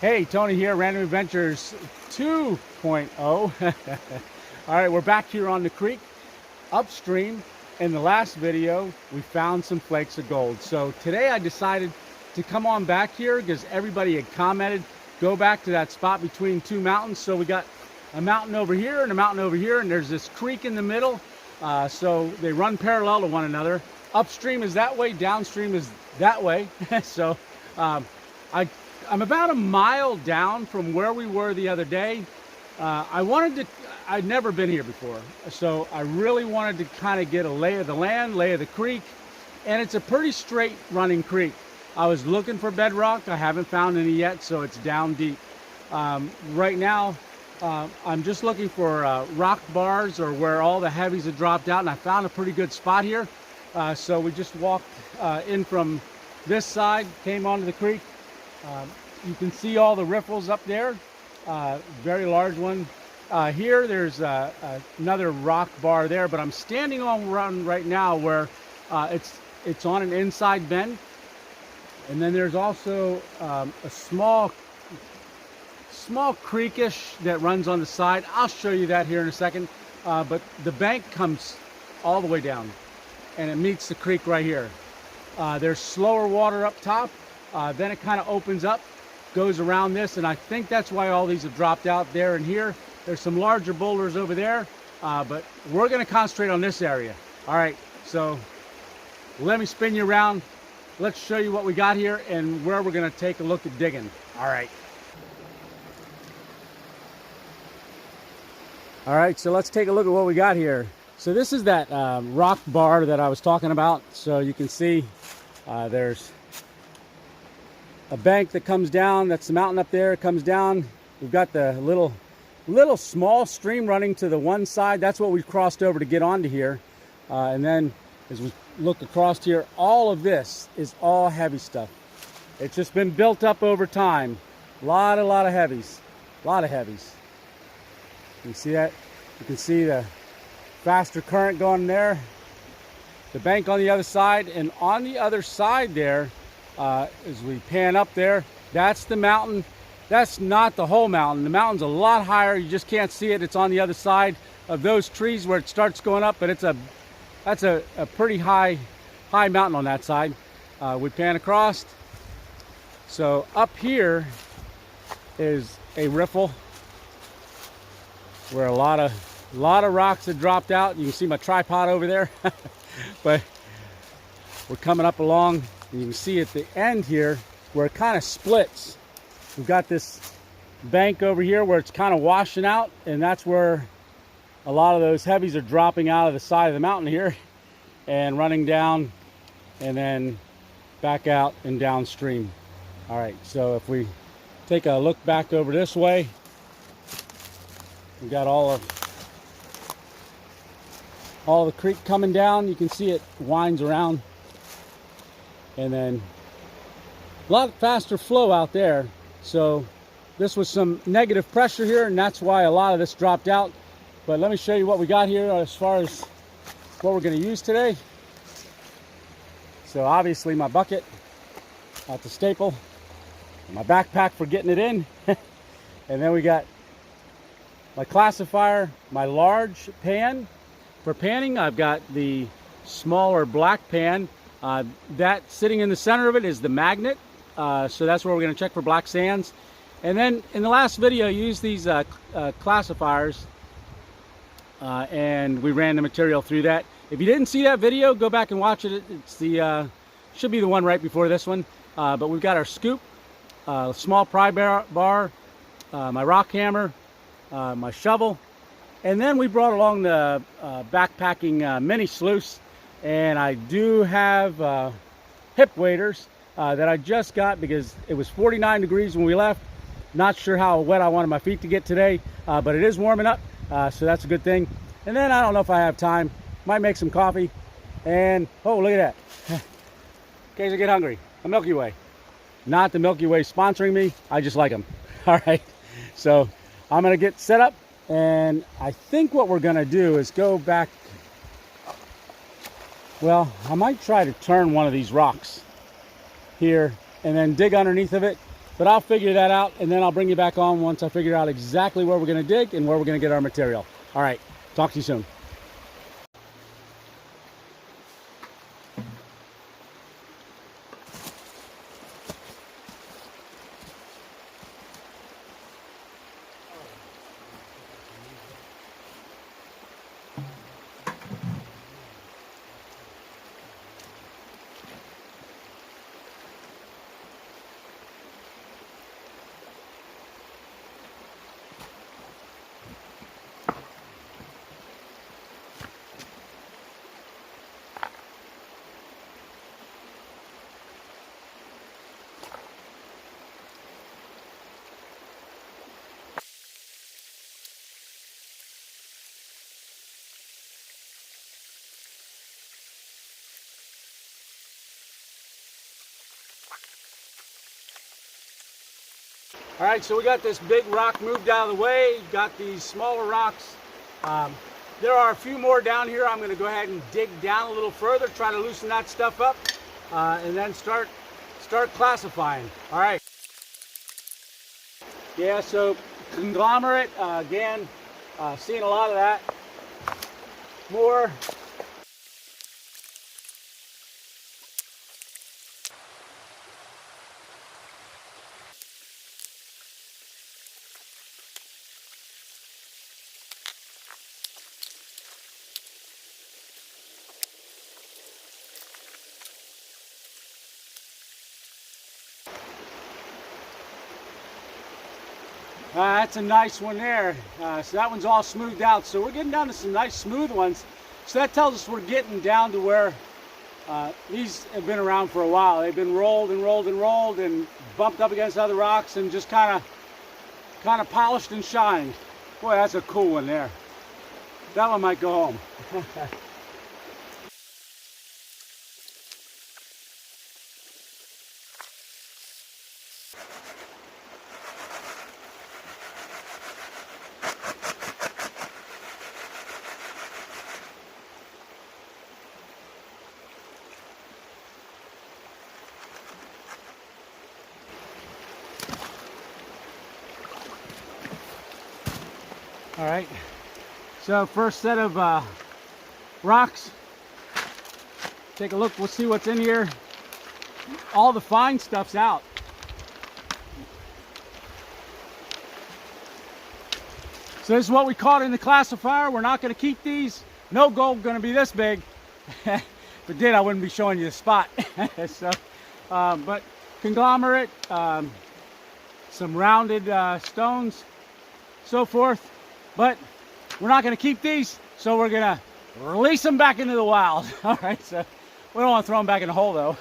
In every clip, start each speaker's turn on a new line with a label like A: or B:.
A: Hey, Tony here, Random Adventures 2.0. All right, we're back here on the creek, upstream. In the last video, we found some flakes of gold. So today I decided to come on back here because everybody had commented, go back to that spot between two mountains. So we got a mountain over here and a mountain over here, and there's this creek in the middle. So they run parallel to one another. Upstream is that way, downstream is that way. So I'm about a mile down from where we were the other day. I'd never been here before, so I really wanted to kind of get a lay of the land, lay of the creek, and it's a pretty straight running creek. I was looking for bedrock. I haven't found any yet, so it's down deep. Right now, I'm just looking for rock bars or where all the heavies have dropped out, and I found a pretty good spot here. So we just walked in from this side, came onto the creek. You can see all the riffles up there, very large one. Here there's another rock bar there, but I'm standing on one right now where it's on an inside bend. And then there's also a small creekish that runs on the side. I'll show you that here in a second. But the bank comes all the way down and it meets the creek right here. There's slower water up top. Then it kind of opens up, goes around this, and I think that's why all these have dropped out there and here. There's some larger boulders over there, but we're going to concentrate on this area. All right, so let me spin you around. Let's show you what we got here and where we're going to take a look at digging. All right. All right, so let's take a look at what we got here. So this is that rock bar that I was talking about. So you can see there's a bank that comes down. That's the mountain up there. It comes down. We've got the little small stream running to the one side. That's what we crossed over to get onto here. And then as we look across here, all of this is all heavy stuff. It's just been built up over time. A lot of heavies. A lot of heavies. You see that? You can see the faster current going there. The bank on the other side, and on the other side there, as we pan up there, that's the mountain. That's not the whole mountain. The mountain's a lot higher. You just can't see it. It's on the other side of those trees where it starts going up, but that's a pretty high mountain on that side. We pan across. So up here is a riffle where a lot of rocks have dropped out. You can see my tripod over there. But we're coming up along. You can see at the end here where it kind of splits. We've got this bank over here where it's kind of washing out, and that's where a lot of those heavies are dropping out of the side of the mountain here and running down and then back out and downstream. All right, so if we take a look back over this way, we've got all the creek coming down. You can see it winds around. And then a lot faster flow out there. So this was some negative pressure here, and that's why a lot of this dropped out. But let me show you what we got here as far as what we're going to use today. So obviously my bucket at the staple, my backpack for getting it in. And then we got my classifier, my large pan. For panning, I've got the smaller black pan. That sitting in the center of it is the magnet. So that's where we're going to check for black sands. And then in the last video, I used these classifiers and we ran the material through that. If you didn't see that video, go back and watch it. It's the should be the one right before this one. But we've got our scoop, small pry bar, my rock hammer, my shovel, and then we brought along the backpacking mini sluice. And I do have hip waders that I just got because it was 49 degrees when we left. Not sure how wet I wanted my feet to get today, but it is warming up, so that's a good thing. And then I don't know if I have time, might make some coffee. And oh, look at that. In case I get hungry, a Milky Way. Not the Milky Way sponsoring me, I just like them. All right, so I'm gonna get set up, and I think what we're gonna do is go back. Well, I might try to turn one of these rocks here and then dig underneath of it But I'll figure that out, and then I'll bring you back on once I figure out exactly where we're going to dig and where we're going to get our material. All right, talk to you soon. All right, so we got this big rock moved out of the way, got these smaller rocks. There are a few more down here. I'm going to go ahead and dig down a little further, try to loosen that stuff up, and then start classifying. All right. Yeah, so conglomerate, again, seeing a lot of that. More. That's a nice one there. So that one's all smoothed out. So we're getting down to some nice smooth ones. So that tells us we're getting down to where these have been around for a while. They've been rolled and rolled and rolled and bumped up against other rocks and just kind of polished and shined. Boy, that's a cool one there. That one might go home. All right, so first set of rocks. Take a look, we'll see what's in here. All the fine stuff's out. So this is what we caught in the classifier. We're not going to keep these. No gold going to be this big. If it did, I wouldn't be showing you the spot. So, but conglomerate, some rounded stones, so forth. But we're not going to keep these, so we're going to release them back into the wild. All right, so we don't want to throw them back in the hole, though.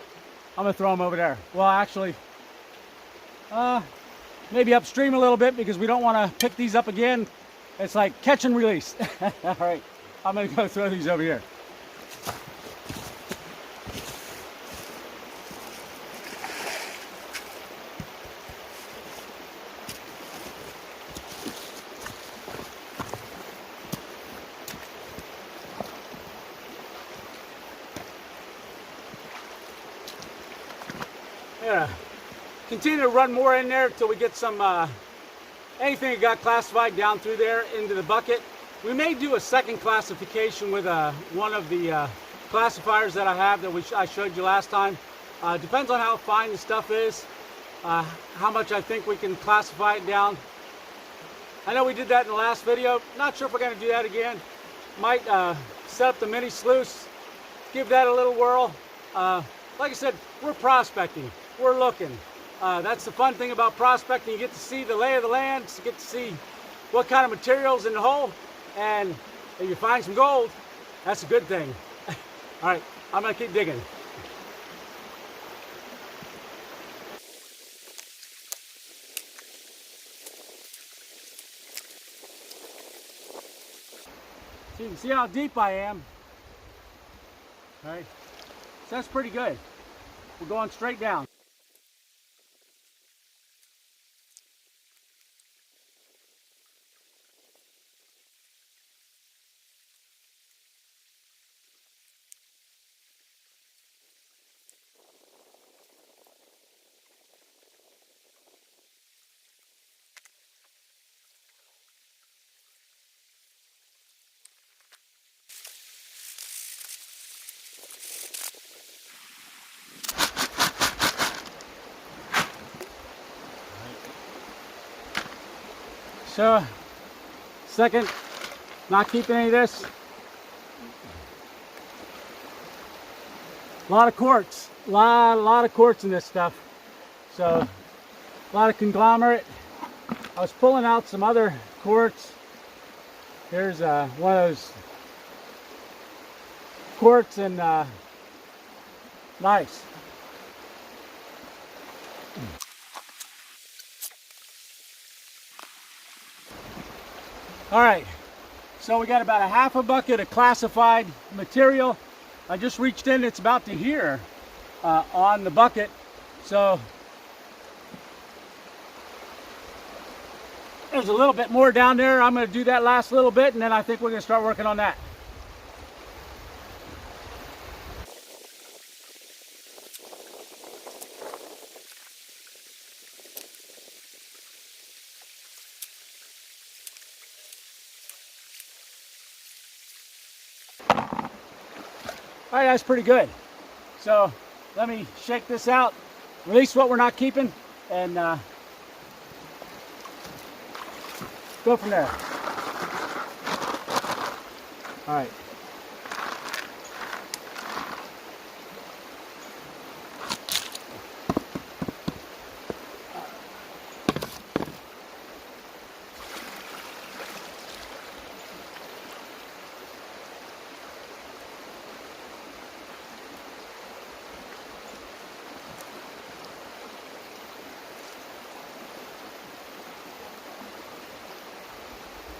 A: I'm going to throw them over there. Well, actually, maybe upstream a little bit because we don't want to pick these up again. It's like catch and release. All right, I'm going to go throw these over here. Yeah, continue to run more in there until we get some anything that got classified down through there into the bucket. We may do a second classification with one of the classifiers that I have that I showed you last time. Depends on how fine the stuff is, how much I think we can classify it down. I know we did that in the last video. Not sure if we're going to do that again. Might set up the mini sluice, give that a little whirl. Like I said, we're prospecting. We're looking. That's the fun thing about prospecting. You get to see the lay of the land, you get to see what kind of material's in the hole, and if you find some gold, that's a good thing. All right, I'm gonna keep digging. So you can see how deep I am. All right, so that's pretty good. We're going straight down. So, second, not keeping any of this. A lot of quartz, a lot of quartz in this stuff. So, a lot of conglomerate. I was pulling out some other quartz. Here's one of those quartz and nice. All right, so we got about a half a bucket of classified material. I just reached in, it's about to here on the bucket. So there's a little bit more down there. I'm going to do that last little bit, and then I think we're going to start working on that. All right, that's pretty good. So let me shake this out, release what we're not keeping, and go from there. All right.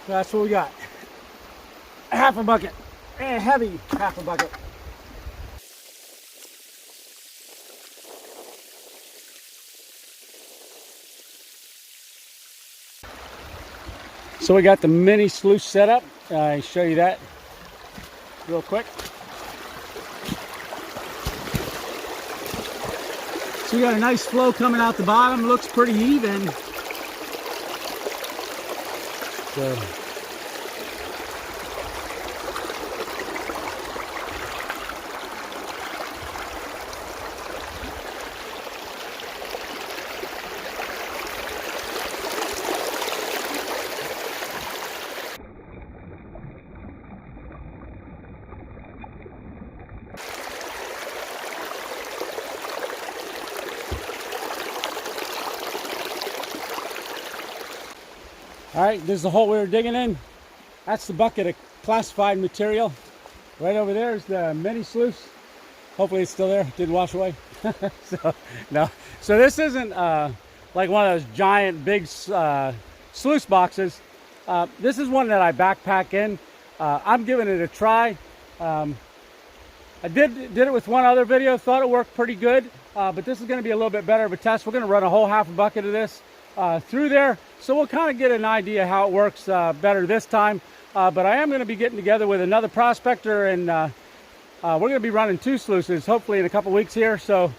A: That's what we got. Half a bucket. A heavy half a bucket. So we got the mini sluice set up. I'll show you that real quick. So we got a nice flow coming out the bottom. Looks pretty even. So all right, this is the hole we were digging in. That's the bucket of classified material. Right over there is the mini sluice. Hopefully it's still there. Didn't wash away. So no. So this isn't like one of those giant big sluice boxes. This is one that I backpack in. I'm giving it a try. I did it with one other video. Thought it worked pretty good. But this is going to be a little bit better of a test. We're going to run a whole half a bucket of this through there. So we'll kind of get an idea how it works better this time. But I am going to be getting together with another prospector, and we're going to be running 2 sluices hopefully in a couple weeks here. So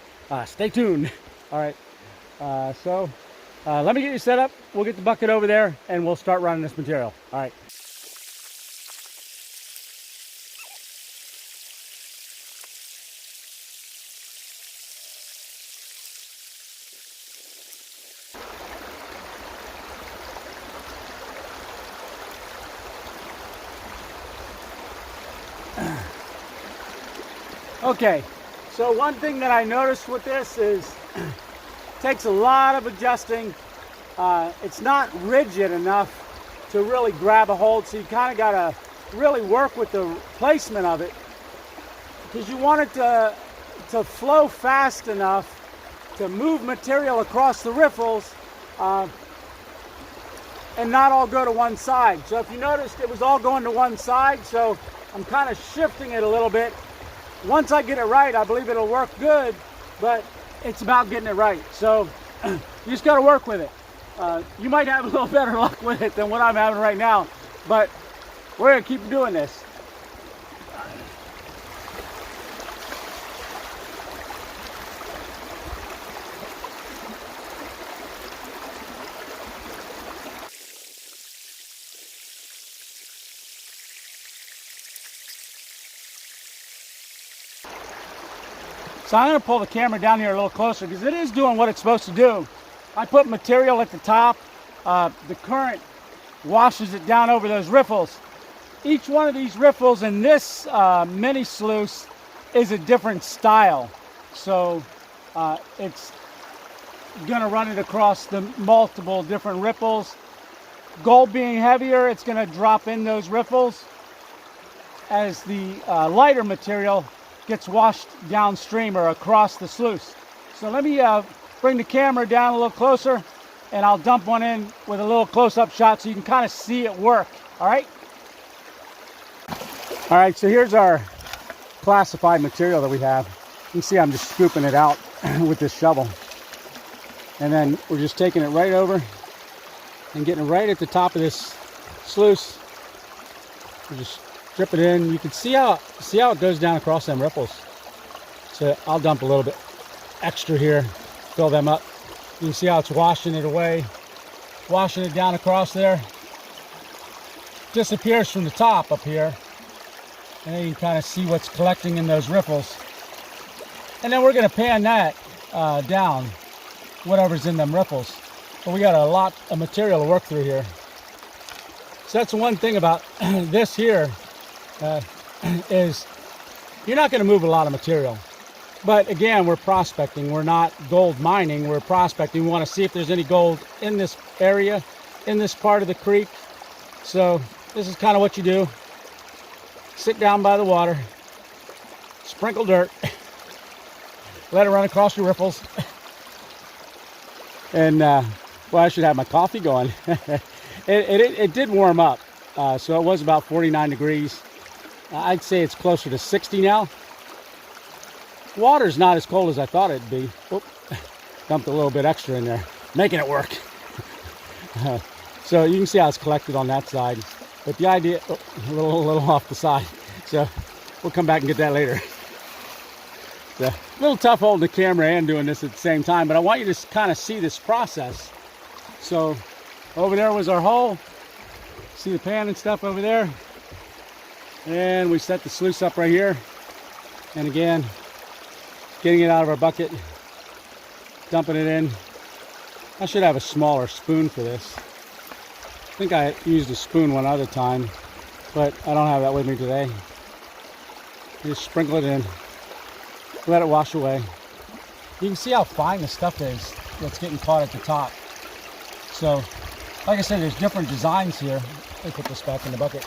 A: stay tuned. All right. So let me get you set up. We'll get the bucket over there and we'll start running this material. All right. Okay, so one thing that I noticed with this is it takes a lot of adjusting. It's not rigid enough to really grab a hold, so you kind of got to really work with the placement of it, because you want it to flow fast enough to move material across the riffles and not all go to one side. So if you noticed, it was all going to one side, so I'm kind of shifting it a little bit. Once I get it right, I believe it'll work good, but it's about getting it right. So you just got to work with it. You might have a little better luck with it than what I'm having right now, but we're going to keep doing this. So I'm going to pull the camera down here a little closer because it is doing what it's supposed to do. I put material at the top. The current washes it down over those riffles. Each one of these riffles in this mini sluice is a different style. So it's gonna run it across the multiple different riffles. Gold being heavier, it's gonna drop in those riffles as the lighter material gets washed downstream or across the sluice. So let me bring the camera down a little closer, and I'll dump one in with a little close-up shot so you can kind of see it work. All right? All right, so here's our classified material that we have. You can see I'm just scooping it out with this shovel. And then we're just taking it right over and getting it right at the top of this sluice. We just drip it in. You can see how it goes down across them riffles. So I'll dump a little bit extra here, fill them up. You can see how it's washing it away, washing it down across there. Disappears from the top up here. And then you can kind of see what's collecting in those riffles. And then we're going to pan that down, whatever's in them riffles. But we got a lot of material to work through here. So that's one thing about this here is you're not going to move a lot of material. But again, we're prospecting. We're not gold mining. We're prospecting. We want to see if there's any gold in this area, in this part of the creek. So this is kind of what you do. Sit down by the water, sprinkle dirt, let it run across your riffles. And, well, I should have my coffee going. It did warm up, so it was about 49 degrees. I'd say it's closer to 60 now. Water's not as cold as I thought it'd be. Oop, dumped a little bit extra in there, making it work. So you can see how it's collected on that side. But the idea, a little off the side. So we'll come back and get that later. It's a little tough holding the camera and doing this at the same time, but I want you to kind of see this process. So over there was our hole. See the pan and stuff over there. And we set the sluice up right here. And again, getting it out of our bucket, dumping it in. I should have a smaller spoon for this. I think I used a spoon one other time, but I don't have that with me today. Just sprinkle it in, let it wash away. You can see how fine the stuff is that's getting caught at the top. So, like I said, there's different designs here. Let me put this back in the bucket.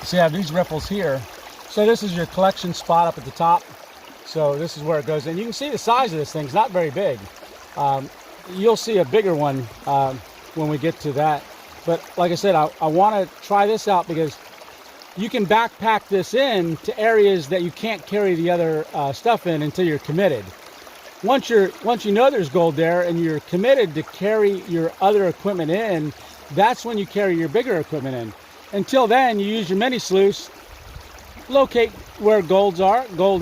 A: So you have these riffles here. So this is your collection spot up at the top. So this is where it goes in. You can see the size of this thing. It's not very big. You'll see a bigger one when we get to that. But like I said, I want to try this out because you can backpack this in to areas that you can't carry the other stuff in until you're committed. Once you know there's gold there and you're committed to carry your other equipment in, that's when you carry your bigger equipment in. Until then, you use your mini sluice, locate where gold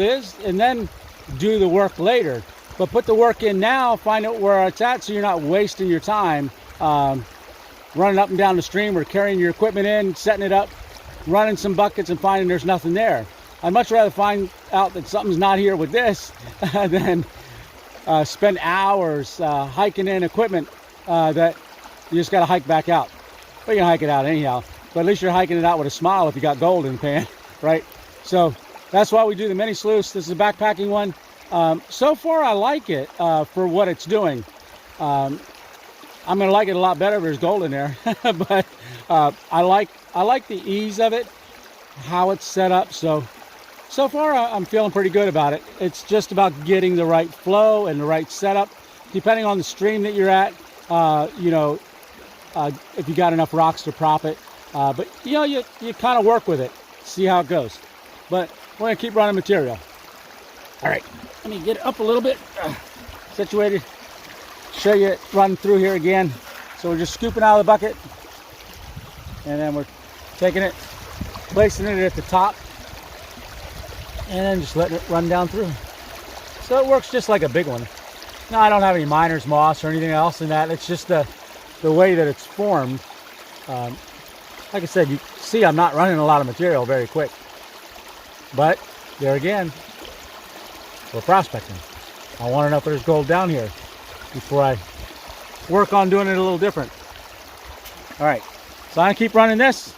A: is, and then do the work later. But put the work in now, find out where it's at so you're not wasting your time running up and down the stream or carrying your equipment in, setting it up, running some buckets and finding there's nothing there. I'd much rather find out that something's not here with this than spend hours hiking in equipment that you just got to hike back out. Well, you can hike it out anyhow, but at least you're hiking it out with a smile if you got gold in the pan, right? So that's why we do the mini sluice. This is a backpacking one. So far, I like it for what it's doing. I'm going to like it a lot better if there's gold in there, but I like the ease of it, how it's set up. So far, I'm feeling pretty good about it. It's just about getting the right flow and the right setup, depending on the stream that you're at. If you got enough rocks to prop it, but you kind of work with it, see how it goes. But we're going to keep running material. All right, let me get it up a little bit, situated. Show you it run through here again. So we're just scooping out of the bucket, and then we're taking it, placing it at the top, and then just letting it run down through. So it works just like a big one. No, I don't have any miner's moss or anything else in that. It's just the way that it's formed. Like I said, you see I'm not running a lot of material very quick. But there again, we're prospecting. I want to know if there's gold down here before I work on doing it a little different. All right, So I keep running this,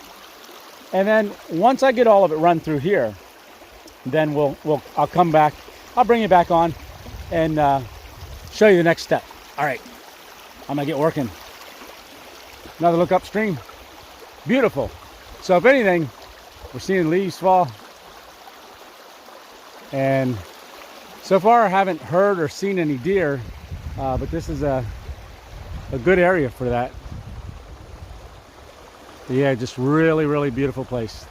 A: and then once I get all of it run through here, then I'll come back. I'll bring you back on and show you the next step. All right, I'm gonna get working. Another look upstream. Beautiful. So if anything, we're seeing leaves fall, and so far I haven't heard or seen any deer, but this is a good area for that. But yeah, just really, really beautiful place.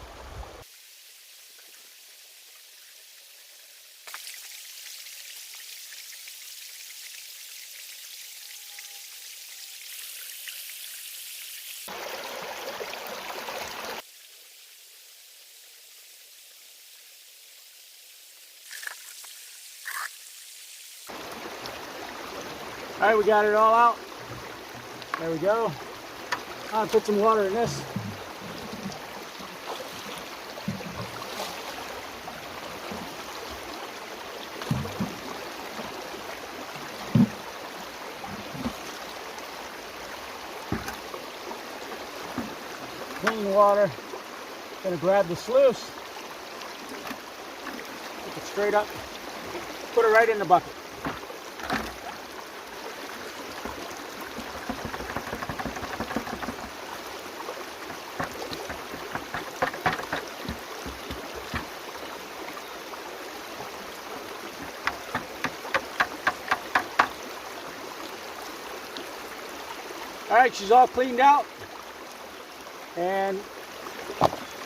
A: All right, we got it all out. There we go. I'll put some water in this. Clean water. Gonna grab the sluice. Pick it straight up. Put it right in the bucket. All right, she's all cleaned out, and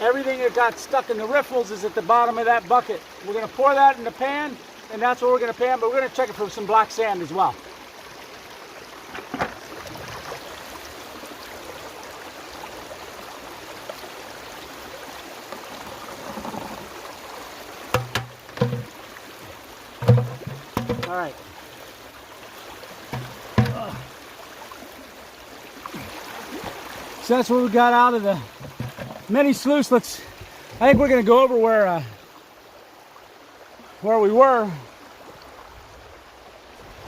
A: everything that got stuck in the riffles is at the bottom of that bucket. We're going to pour that in the pan, and that's what we're going to pan, but we're going to check it for some black sand as well. All right. So that's what we got out of the mini sluice. I think we're going to go over where we were,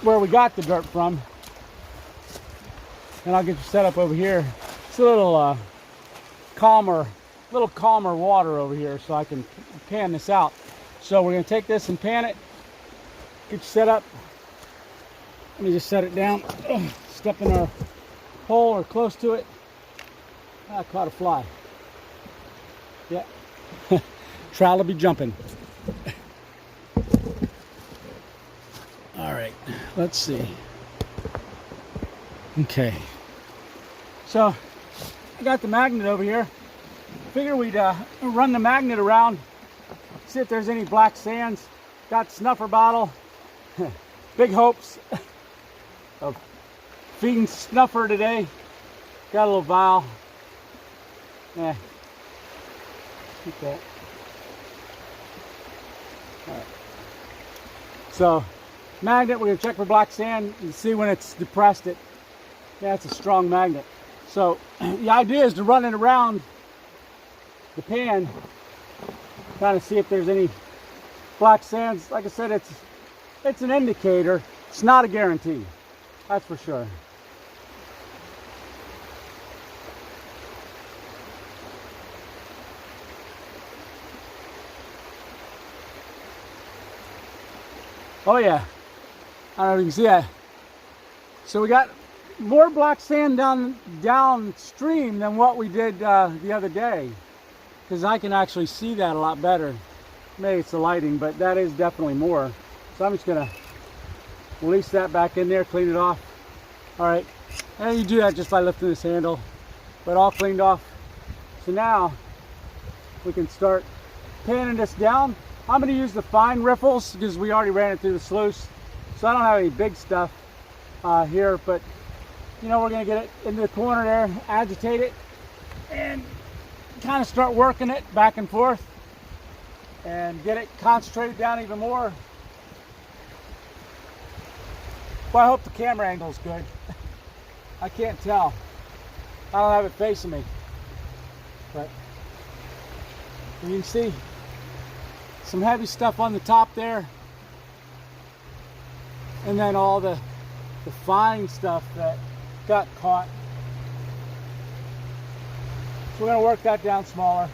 A: where we got the dirt from, and I'll get you set up over here. It's a little calmer water over here, so I can pan this out. So we're going to take this and pan it. Get you set up. Let me just set it down. Step in our hole or close to it. I caught a fly. Yeah. Trowel will be jumping. All right. Let's see. Okay. So I got the magnet over here. Figure we'd run the magnet around, see if there's any black sands. Got the snuffer bottle. Big hopes of feeding snuffer today. Got a little vial. Yeah. Keep that. All right. So, magnet, we're going to check for black sand and see when it's depressed it. Yeah, it's a strong magnet. So, the idea is to run it around the pan, kind of see if there's any black sands. Like I said, it's an indicator. It's not a guarantee. That's for sure. Oh yeah, I don't know if you can see that. So we got more black sand downstream than what we did the other day, because I can actually see that a lot better. Maybe it's the lighting, but that is definitely more. So I'm just gonna release that back in there, clean it off. All right, and you do that just by lifting this handle, but all cleaned off. So now we can start panning this down. I'm going to use the fine riffles because we already ran it through the sluice, so I don't have any big stuff here, but you know, we're going to get it into the corner there, agitate it, and kind of start working it back and forth and get it concentrated down even more. Well, I hope the camera angle is good. I can't tell. I don't have it facing me, but you can see some heavy stuff on the top there, and then all the fine stuff that got caught. So we're going to work that down smaller.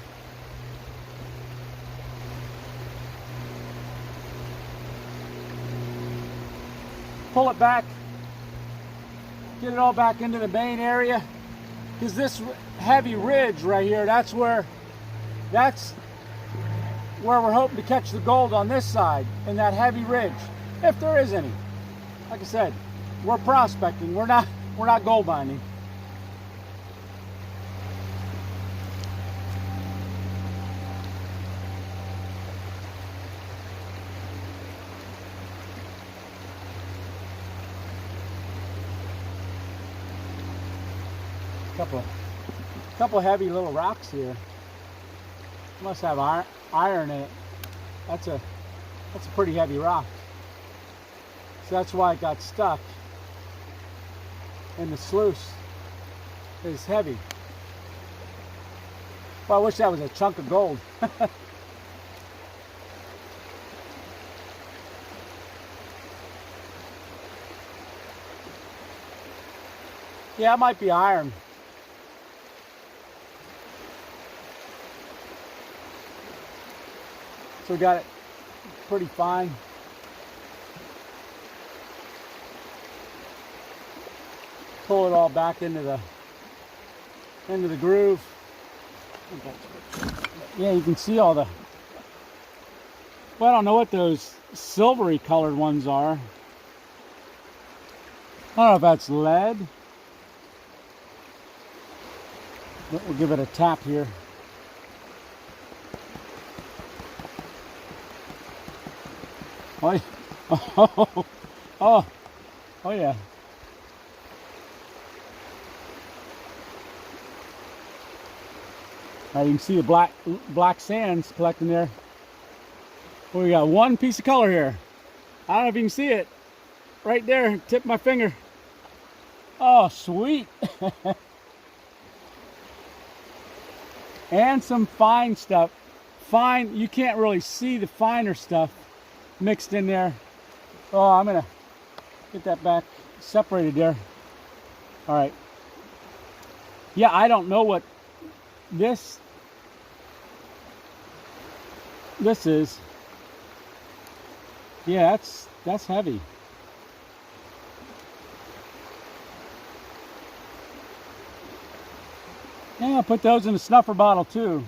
A: Pull it back. Get it all back into the main area. Because this heavy ridge right here, that's where we're hoping to catch the gold on this side, in that heavy ridge, if there is any. Like I said, we're prospecting. We're not gold mining. Couple heavy little rocks here. Must have iron in it. That's a pretty heavy rock. So that's why it got stuck. And the sluice is heavy. Well, I wish that was a chunk of gold. Yeah, it might be iron. So we got it pretty fine. Pull it all back into the groove. Yeah, you can see all the, well, I don't know what those silvery colored ones are. I don't know if that's lead. But we'll give it a tap here. Oh yeah. You can see the black sands collecting there. Well, we got one piece of color here. I don't know if you can see it. Right there, tip my finger. Oh, sweet. And some fine stuff. Fine, you can't really see the finer stuff mixed in there. Oh, I'm gonna get that back separated there. All right. Yeah, I don't know what this is. Yeah, that's heavy. Yeah, I'll put those in a snuffer bottle too.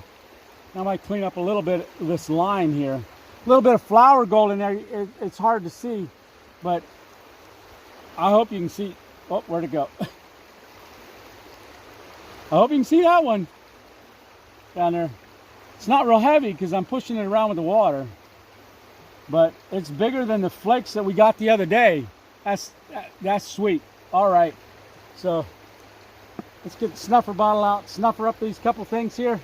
A: I might clean up a little bit of this line here. A little bit of flour gold in there. It's hard to see, but I hope you can see. Oh, where'd it go? I hope you can see that one down there. It's not real heavy because I'm pushing it around with the water, but it's bigger than the flakes that we got the other day. That's sweet. All right, so let's get the snuffer bottle out, snuffer up these couple things here.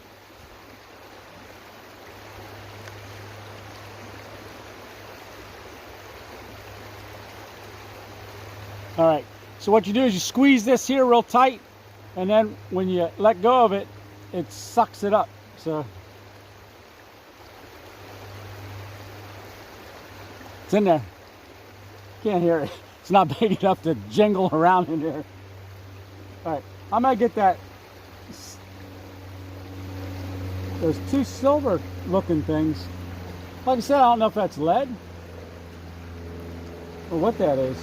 A: All right, so what you do is you squeeze this here real tight, and then when you let go of it, it sucks it up. So it's in there. Can't hear it. It's not big enough to jingle around in there. All right, I'm gonna get that. There's two silver looking things. Like I said, I don't know if that's lead or what that is.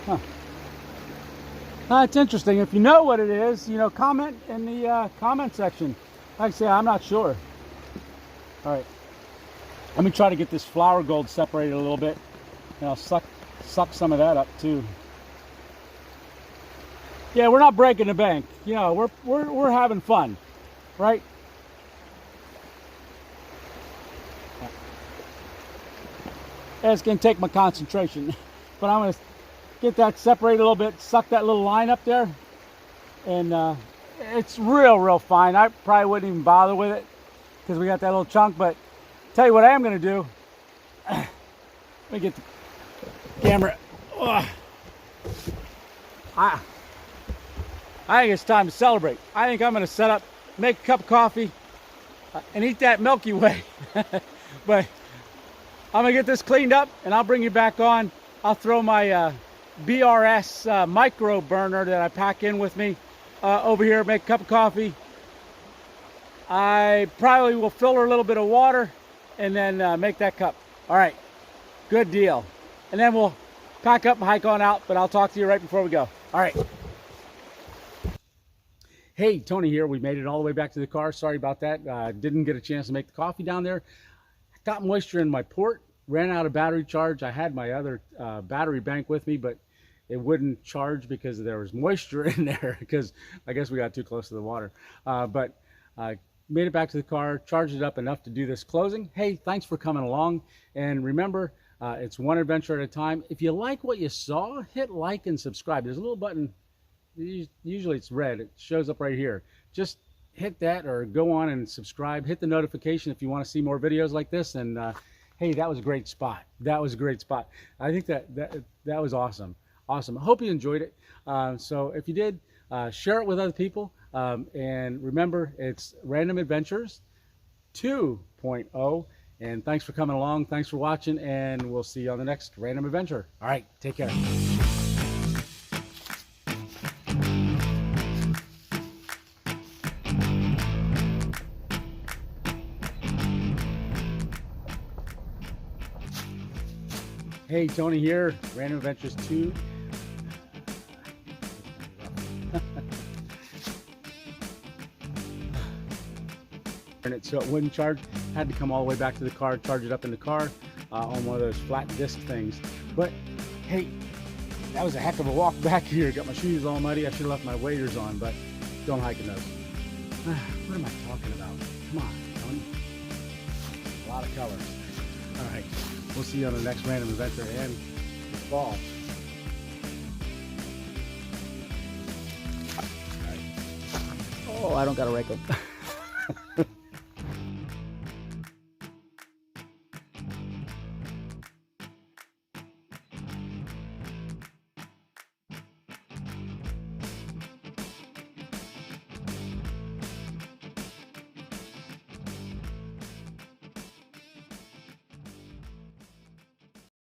A: Huh. It's interesting. If you know what it is, you know, comment in the comment section. Like I say, I'm not sure. All right, let me try to get this flour gold separated a little bit, and I'll suck some of that up too. Yeah, we're not breaking the bank. You know, we're having fun, right? It's gonna take my concentration, but I'm gonna get that separated a little bit, suck that little line up there, and it's real fine. I probably wouldn't even bother with it because we got that little chunk, but tell you what I am going to do. Let me get the camera. I think it's time to celebrate. I think I'm going to set up, make a cup of coffee, and eat that Milky Way. But I'm going to get this cleaned up, and I'll bring you back on. I'll throw my BRS micro burner that I pack in with me over here, make a cup of coffee. I probably will fill her a little bit of water and then make that cup. All right, good deal. And then we'll pack up and hike on out, but I'll talk to you right before we go. All right. Hey, Tony here. We made it all the way back to the car. Sorry about that. Didn't get a chance to make the coffee down there. Got moisture in my port, ran out of battery charge. I had my other battery bank with me, but it wouldn't charge because there was moisture in there because I guess we got too close to the water. But made it back to the car, charged it up enough to do this closing. Hey, thanks for coming along. And remember, it's one adventure at a time. If you like what you saw, hit like and subscribe. There's a little button. Usually it's red. It shows up right here. Just hit that or go on and subscribe. Hit the notification if you want to see more videos like this. And hey, that was a great spot. That was a great spot. I think that was awesome. Awesome. I hope you enjoyed it. So if you did, share it with other people. And remember, it's Random Adventures 2.0. And thanks for coming along. Thanks for watching. And we'll see you on the next Random Adventure. All right. Take care. Hey, Tony here, Random Adventures 2. So it wouldn't charge. Had to come all the way back to the car, charge it up in the car on one of those flat disc things. But hey, that was a heck of a walk back here. Got my shoes all muddy. I should have left my waders on, but don't hike in those. What am I talking about? Come on, Tony. A lot of colors. All right. We'll see you on the next Random Adventure and the fall. All right. Oh, I don't got a rake up.